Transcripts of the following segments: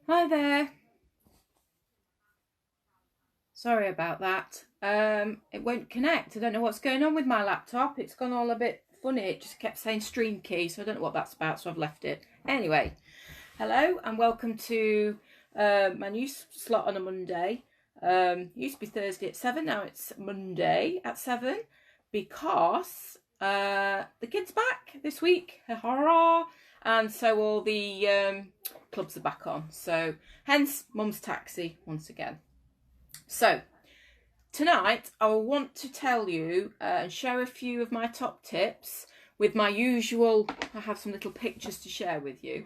Hi there. Sorry about that. It won't connect. I don't know what's going on with my laptop. It's gone all a bit funny. It just kept saying stream key, so I don't know what that's about, so I've left it. Anyway, hello and welcome to my new slot on a Monday. Used to be Thursday at 7, now it's Monday at 7 because the kids back this week. Hurrah! And so all the clubs are back on. So hence Mum's Taxi once again. So tonight I will want to tell you and share a few of my top tips with my usual, I have some little pictures to share with you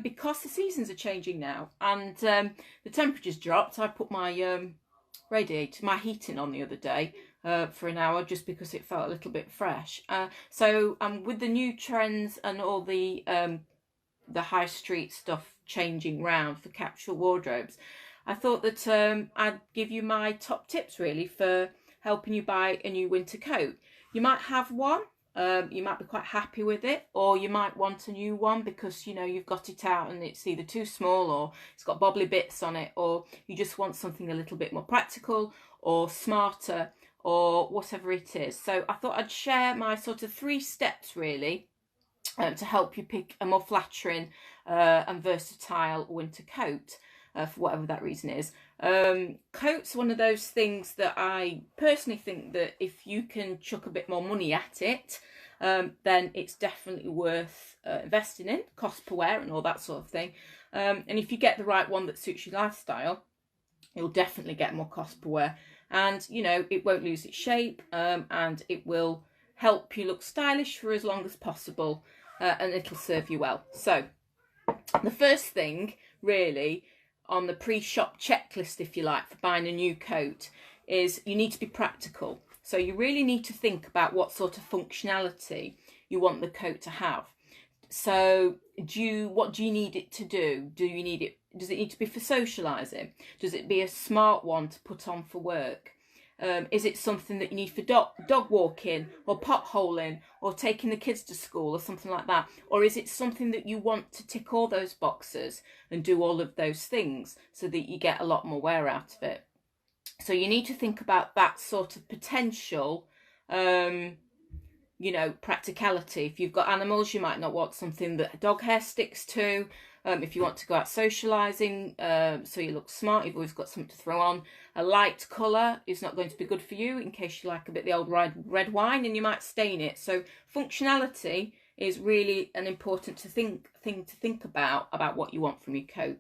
because the seasons are changing now and the temperature's dropped. I put my radiator, my heating on the other day for an hour just because it felt a little bit fresh. So with the new trends and all the high street stuff changing round for capsule wardrobes, I thought that I'd give you my top tips really for helping you buy a new winter coat. You might have one, you might be quite happy with it, or you might want a new one because you know you've got it out and it's either too small or it's got bobbly bits on it, or you just want something a little bit more practical or smarter or whatever it is. So I thought I'd share my sort of 3 steps really to help you pick a more flattering and versatile winter coat for whatever that reason is. Coat's one of those things that I personally think that if you can chuck a bit more money at it, then it's definitely worth investing in, cost per wear and all that sort of thing. And if you get the right one that suits your lifestyle, you'll definitely get more cost per wear. And, you know, it won't lose its shape and it will help you look stylish for as long as possible and it'll serve you well. So the first thing really on the pre-shop checklist, if you like, for buying a new coat is you need to be practical. So you really need to think about what sort of functionality you want the coat to have. So what do you need it to do? Does it need to be for socialising? Does it be a smart one to put on for work? Is it something that you need for dog walking or potholing or taking the kids to school or something like that? Or is it something that you want to tick all those boxes and do all of those things so that you get a lot more wear out of it? So you need to think about that sort of potential, practicality. If you've got animals, you might not want something that dog hair sticks to. If you want to go out socialising, so you look smart, you've always got something to throw on. A light colour is not going to be good for you in case you like a bit of the old red wine and you might stain it. So functionality is really an important thing to think about what you want from your coat.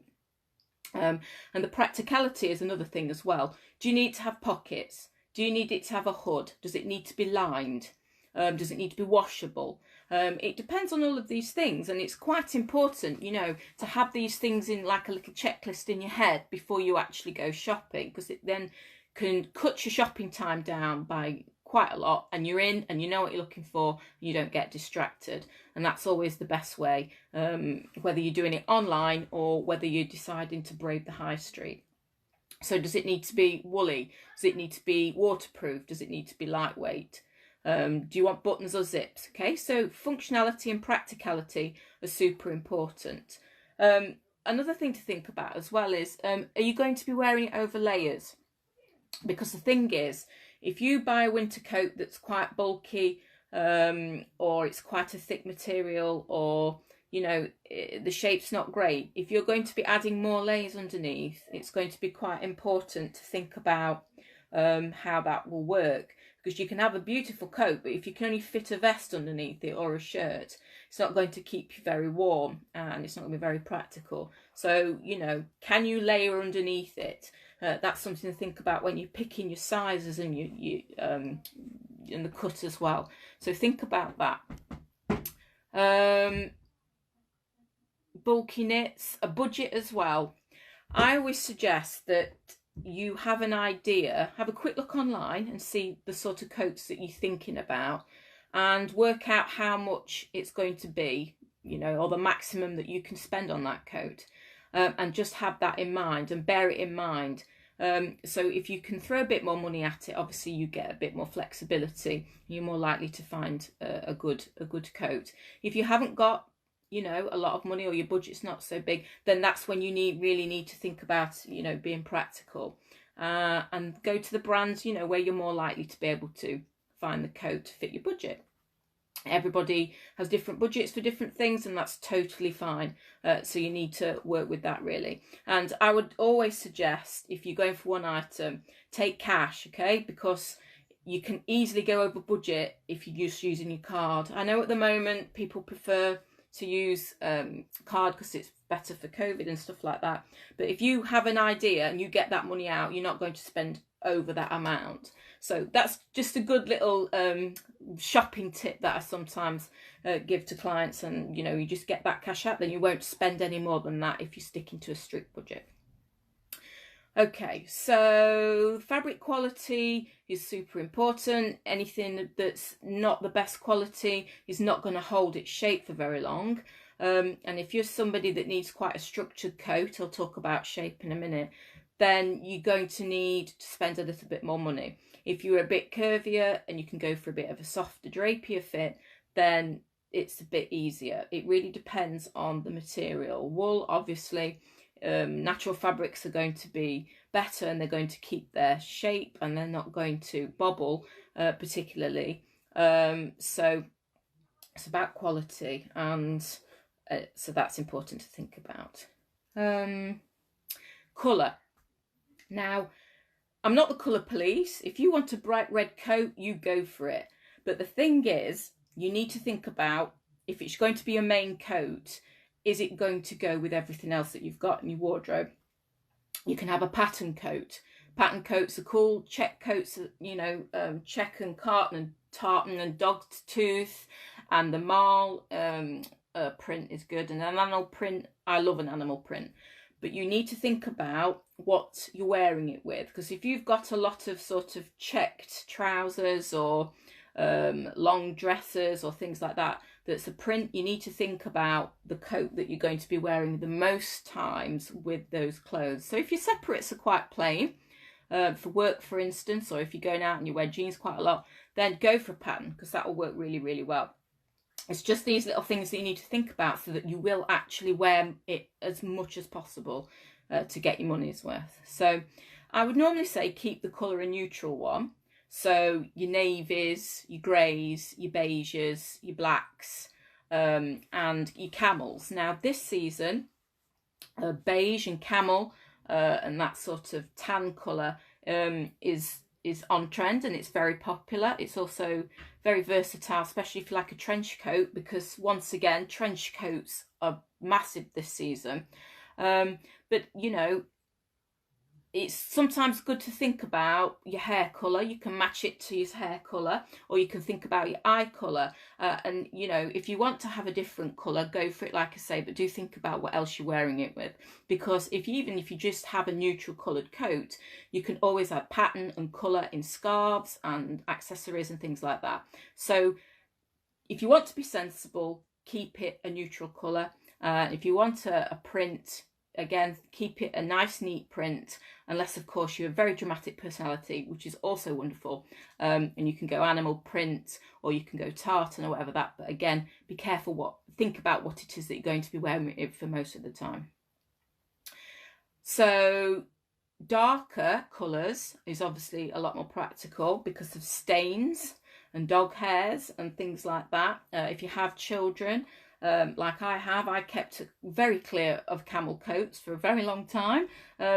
And the practicality is another thing as well. Do you need to have pockets? Do you need it to have a hood? Does it need to be lined? Does it need to be washable? It depends on all of these things, and it's quite important, you know, to have these things in like a little checklist in your head before you actually go shopping, because it then can cut your shopping time down by quite a lot, and you're in and you know what you're looking for, and you don't get distracted. And that's always the best way, whether you're doing it online or whether you're deciding to brave the high street. So does it need to be woolly? Does it need to be waterproof? Does it need to be lightweight? Do you want buttons or zips? Okay, so functionality and practicality are super important. Another thing to think about as well is, are you going to be wearing it over layers? Because the thing is, if you buy a winter coat that's quite bulky, or it's quite a thick material, or you know the shape's not great, if you're going to be adding more layers underneath, it's going to be quite important to think about how that will work. Because you can have a beautiful coat, but if you can only fit a vest underneath it or a shirt, it's not going to keep you very warm and it's not going to be very practical. So, you know, can you layer underneath it? That's something to think about when you're picking your sizes and and the cut as well. So think about that. Bulky knits, a budget as well. I always suggest that you have an idea, have a quick look online and see the sort of coats that you're thinking about and work out how much it's going to be, you know, or the maximum that you can spend on that coat, and just have that in mind and bear it in mind. So if you can throw a bit more money at it, obviously you get a bit more flexibility. You're more likely to find a good coat. If you haven't got you know, a lot of money, or your budget's not so big, then that's when you really need to think about, you know, being practical, and go to the brands, you know, where you're more likely to be able to find the coat to fit your budget. Everybody has different budgets for different things, and that's totally fine. So you need to work with that, really. And I would always suggest, if you're going for one item, take cash, okay? Because you can easily go over budget if you're just using your card. I know at the moment people prefer to use card because it's better for COVID and stuff like that. But if you have an idea and you get that money out, you're not going to spend over that amount. So that's just a good little shopping tip that I sometimes give to clients. And, you know, you just get that cash out, then you won't spend any more than that if you're sticking to a strict budget. Okay, so fabric quality is super important. Anything that's not the best quality is not going to hold its shape for very long. And if you're somebody that needs quite a structured coat, I'll talk about shape in a minute, then you're going to need to spend a little bit more money. If you're a bit curvier and you can go for a bit of a softer drapier fit, then it's a bit easier. It really depends on the material. Wool, obviously, natural fabrics are going to be better, and they're going to keep their shape, and they're not going to bobble particularly. So it's about quality, and so that's important to think about. Colour. Now, I'm not the colour police. If you want a bright red coat, you go for it. But the thing is, you need to think about, if it's going to be a main coat, is it going to go with everything else that you've got in your wardrobe? You can have a pattern coat. Pattern coats are cool. Check coats, you know, check and tartan and dog tooth, and the marl print is good. And an animal print, I love an animal print. But you need to think about what you're wearing it with, because if you've got a lot of sort of checked trousers or long dresses or things like that, that's a print, you need to think about the coat that you're going to be wearing the most times with those clothes. So if your separates are quite plain, for work for instance, or if you're going out and you wear jeans quite a lot, then go for a pattern, because that will work really, really well. It's just these little things that you need to think about so that you will actually wear it as much as possible to get your money's worth. So I would normally say keep the colour a neutral one. So your navies, your greys, your beiges, your blacks, and your camels. Now this season, beige and camel and that sort of tan colour is on trend, and it's very popular. It's also very versatile, especially if you like a trench coat, because once again, trench coats are massive this season. But you know, it's sometimes good to think about your hair colour. You can match it to your hair colour, or you can think about your eye colour. And, you know, if you want to have a different colour, go for it, like I say, but do think about what else you're wearing it with. Because even if you just have a neutral coloured coat, you can always add pattern and colour in scarves and accessories and things like that. So if you want to be sensible, keep it a neutral colour. If you want a print, again, keep it a nice, neat print, unless, of course, you're a very dramatic personality, which is also wonderful. And you can go animal print, or you can go tartan or whatever that. But again, be careful think about what it is that you're going to be wearing it for most of the time. So darker colours is obviously a lot more practical because of stains and dog hairs and things like that. If you have children, like I kept very clear of camel coats for a very long time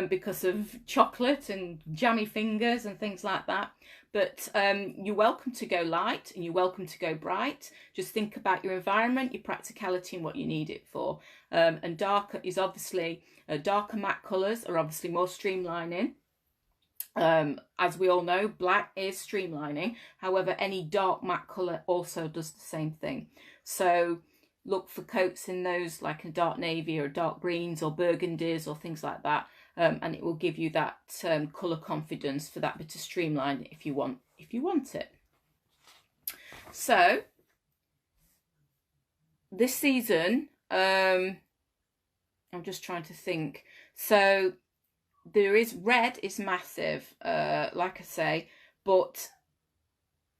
because of chocolate and jammy fingers and things like that. But you're welcome to go light and you're welcome to go bright. Just think about your environment, your practicality, and what you need it for. And darker is obviously, darker matte colours are obviously more streamlining. As we all know, black is streamlining. However, any dark matte colour also does the same thing. So look for coats in those, like a dark navy or dark greens or burgundies or things like that, and it will give you that colour confidence for that bit of streamline if you want it. So this season, I'm just trying to think. So red is massive, like I say, but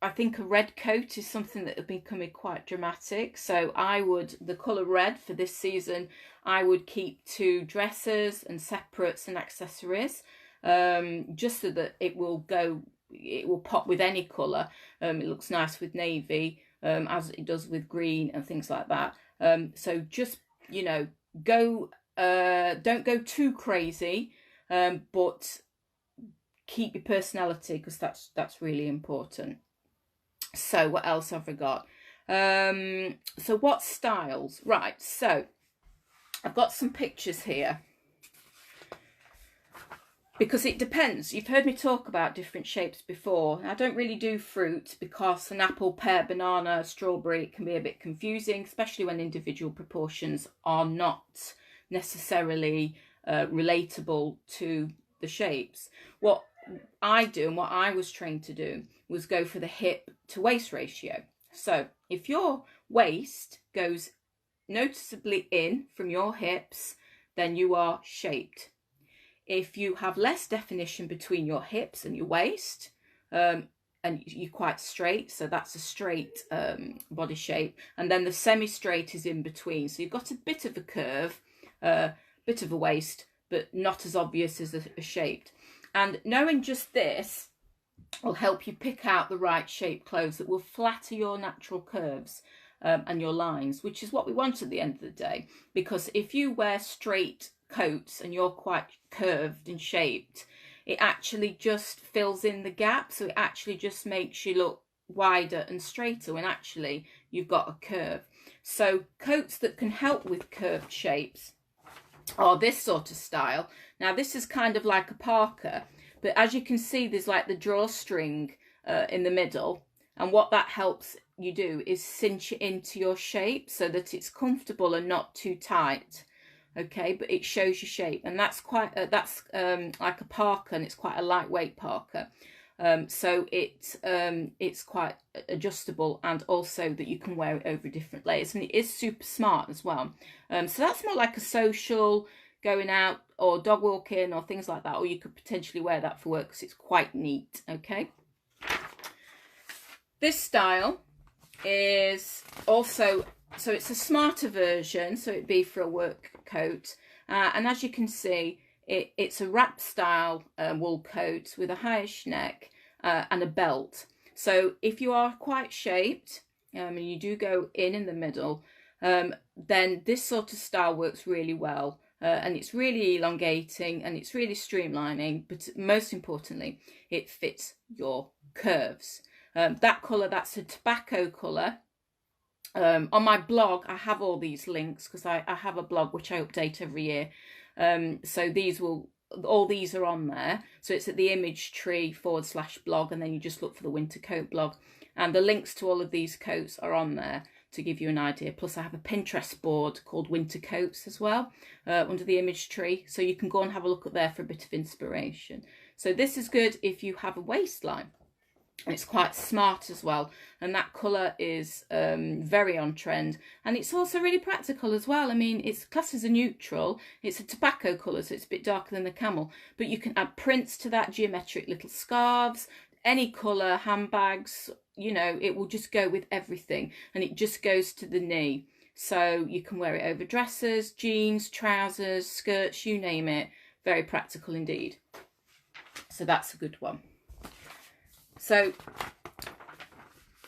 I think a red coat is something that has becoming quite dramatic. So the colour red for this season, I would keep to dresses and separates and accessories, just so that it will pop with any colour. It looks nice with navy, as it does with green and things like that. So just, you know, don't go too crazy, but keep your personality, because that's really important. So what else have I got? So what styles? Right, so I've got some pictures here, because it depends. You've heard me talk about different shapes before. I don't really do fruit, because an apple, pear, banana, strawberry can be a bit confusing, especially when individual proportions are not necessarily relatable to the shapes. What I do, and what I was trained to do, was go for the hip to waist ratio. So if your waist goes noticeably in from your hips, then you are shaped. If you have less definition between your hips and your waist, and you're quite straight, so that's a straight body shape, and then the semi-straight is in between, so you've got a bit of a curve, bit of a waist, but not as obvious as a shaped. And knowing just this will help you pick out the right shape clothes that will flatter your natural curves and your lines, which is what we want at the end of the day. Because if you wear straight coats and you're quite curved and shaped, it actually just fills in the gap. So it actually just makes you look wider and straighter when actually you've got a curve. So coats that can help with curved shapes are this sort of style. Now this is kind of like a parka, but as you can see, there's like the drawstring in the middle, and what that helps you do is cinch it into your shape so that it's comfortable and not too tight. Okay, but it shows your shape, and that's quite like a parka, and it's quite a lightweight parka. So it's quite adjustable, and also that you can wear it over different layers, and it is super smart as well. So that's more like a social, going out or dog walking or things like that, or you could potentially wear that for work because it's quite neat. Okay, this style is also, so it's a smarter version, so it'd be for a work coat, and as you can see, it's a wrap style wool coat with a highish neck and a belt. So if you are quite shaped and you do go in the middle, then this sort of style works really well, and it's really elongating and it's really streamlining, but most importantly it fits your curves. That colour, that's a tobacco colour. On my blog I have all these links, because I have a blog which I update every year. So all these are on there. So it's at the image tree /blog, and then you just look for the winter coat blog, and the links to all of these coats are on there to give you an idea. Plus I have a Pinterest board called winter coats as well, under the image tree, so you can go and have a look at there for a bit of inspiration. So this is good if you have a waistline. And it's quite smart as well, and that colour is very on trend, and it's also really practical as well. I mean, it's classed as a neutral, it's a tobacco colour, so it's a bit darker than the camel, but you can add prints to that, geometric little scarves, any colour, handbags, you know, it will just go with everything, and it just goes to the knee, so you can wear it over dresses, jeans, trousers, skirts, you name it. Very practical indeed. So that's a good one. So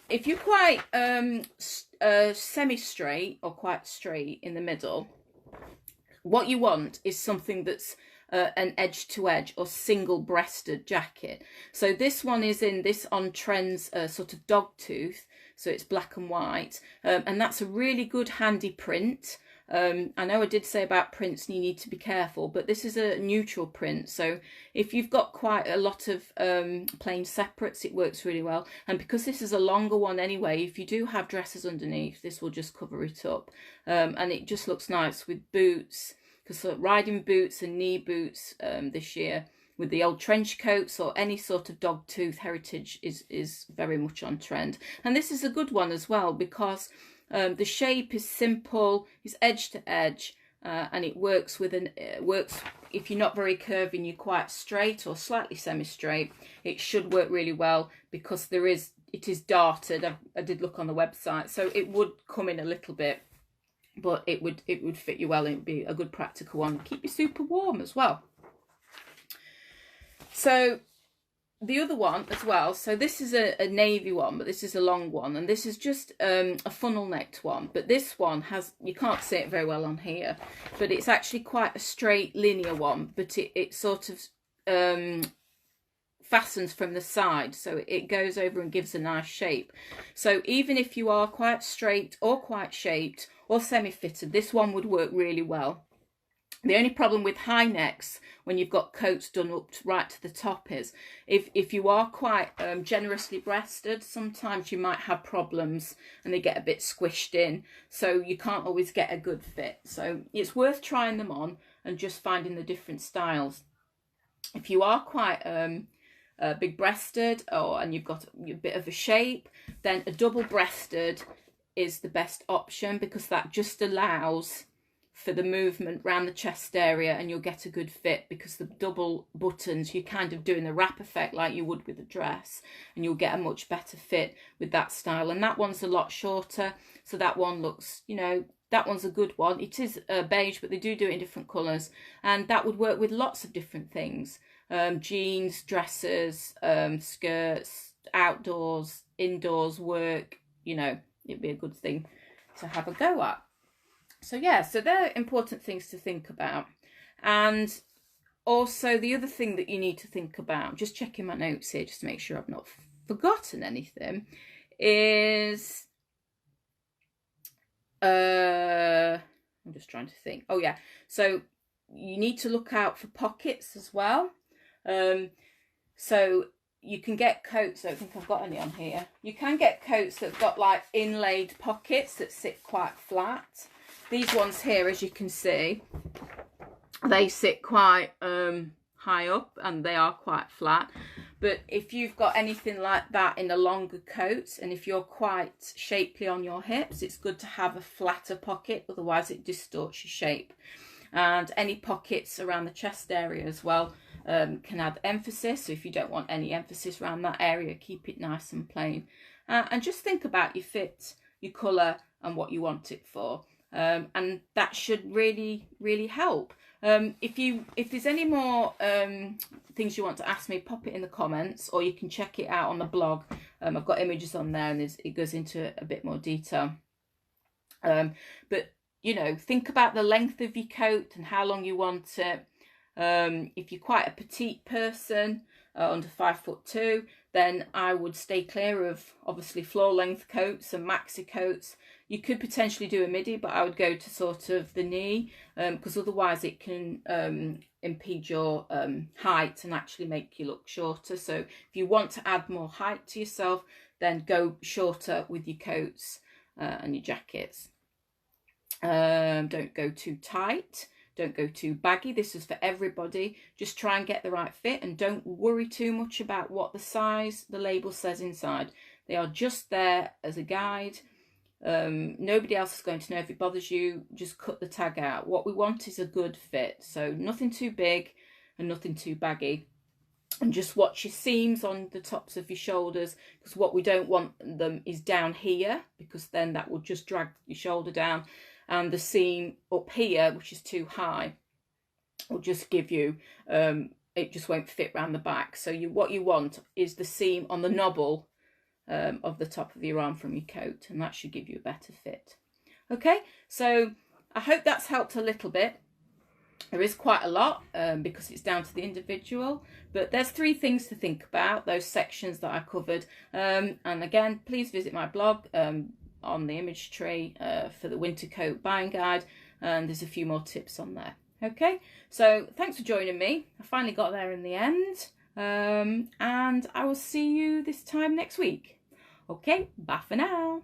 if you're quite semi-straight or quite straight in the middle, what you want is something that's an edge-to-edge or single-breasted jacket. So this one is in this On Trends sort of dog tooth, so it's black and white, and that's a really good handy print. I know I did say about prints and you need to be careful, but this is a neutral print, so if you've got quite a lot of plain separates, it works really well. And because this is a longer one anyway, if you do have dresses underneath, this will just cover it up, and it just looks nice with boots, because riding boots and knee boots this year with the old trench coats or any sort of dog tooth heritage is very much on trend. And this is a good one as well, because the shape is simple, it's edge to edge, and it works with works if you're not very curvy and you're quite straight or slightly semi-straight. It should work really well, because there is, it is darted. I did look on the website, so it would come in a little bit, but it would fit you well. It would be a good practical one. Keep you super warm as well. So the other one as well, so this is a navy one, but this is a long one, and this is just a funnel necked one, but this one has, you can't see it very well on here, but it's actually quite a straight linear one, but it sort of fastens from the side, so it goes over and gives a nice shape. So even if you are quite straight or quite shaped or semi-fitted, this one would work really well. The only problem with high necks when you've got coats done up right to the top is if you are quite generously breasted, sometimes you might have problems and they get a bit squished in, so you can't always get a good fit. So it's worth trying them on and just finding the different styles. If you are quite big breasted and you've got a bit of a shape, then a double breasted is the best option, because that just allows for the movement around the chest area, and you'll get a good fit, because the double buttons, you're kind of doing the wrap effect like you would with a dress, and you'll get a much better fit with that style. And that one's a lot shorter, so that one looks, you know, that one's a good one. It is beige, but they do it in different colours, and that would work with lots of different things. Jeans, dresses, skirts, outdoors, indoors, work, you know, it'd be a good thing to have a go at. So yeah, so they're important things to think about. And also the other thing that you need to think about, just checking my notes here just to make sure I've not forgotten anything, is I'm just trying to think. Oh yeah, so you need to look out for pockets as well. So you can get coats, I don't think I've got any on here. You can get coats that've got like inlaid pockets that sit quite flat. These ones here, as you can see, they sit quite high up and they are quite flat. But if you've got anything like that in a longer coat, and if you're quite shapely on your hips, it's good to have a flatter pocket, otherwise it distorts your shape. And any pockets around the chest area as well can add emphasis. So if you don't want any emphasis around that area, keep it nice and plain. And just think about your fit, your colour, and what you want it for. And that should really help. If there's any more things you want to ask me, pop it in the comments, or you can check it out on the blog. I've got images on there, and it goes into a bit more detail. But you know, think about the length of your coat and how long you want it. If you're quite a petite person, under 5'2", then I would stay clear of obviously floor length coats and maxi coats. You could potentially do a midi, but I would go to sort of the knee, because otherwise it can impede your height and actually make you look shorter. So if you want to add more height to yourself, then go shorter with your coats and your jackets. Don't go too tight. Don't go too baggy. This is for everybody. Just try and get the right fit, and don't worry too much about what the size the label says inside. They are just there as a guide. Nobody else is going to know. If it bothers you, just cut the tag out. What we want is a good fit, so nothing too big and nothing too baggy. And just watch your seams on the tops of your shoulders, because what we don't want them is down here, because then that will just drag your shoulder down. And the seam up here, which is too high, will just give you, it just won't fit round the back. So what you want is the seam on the knobble of the top of your arm from your coat, and that should give you a better fit. Okay, so I hope that's helped a little bit. There is quite a lot because it's down to the individual, but there's 3 things to think about, those sections that I covered. And again, please visit my blog on the image tree for the winter coat buying guide, and there's a few more tips on there. Okay, so thanks for joining me. I finally got there in the end, and I will see you this time next week. Okay, bye for now.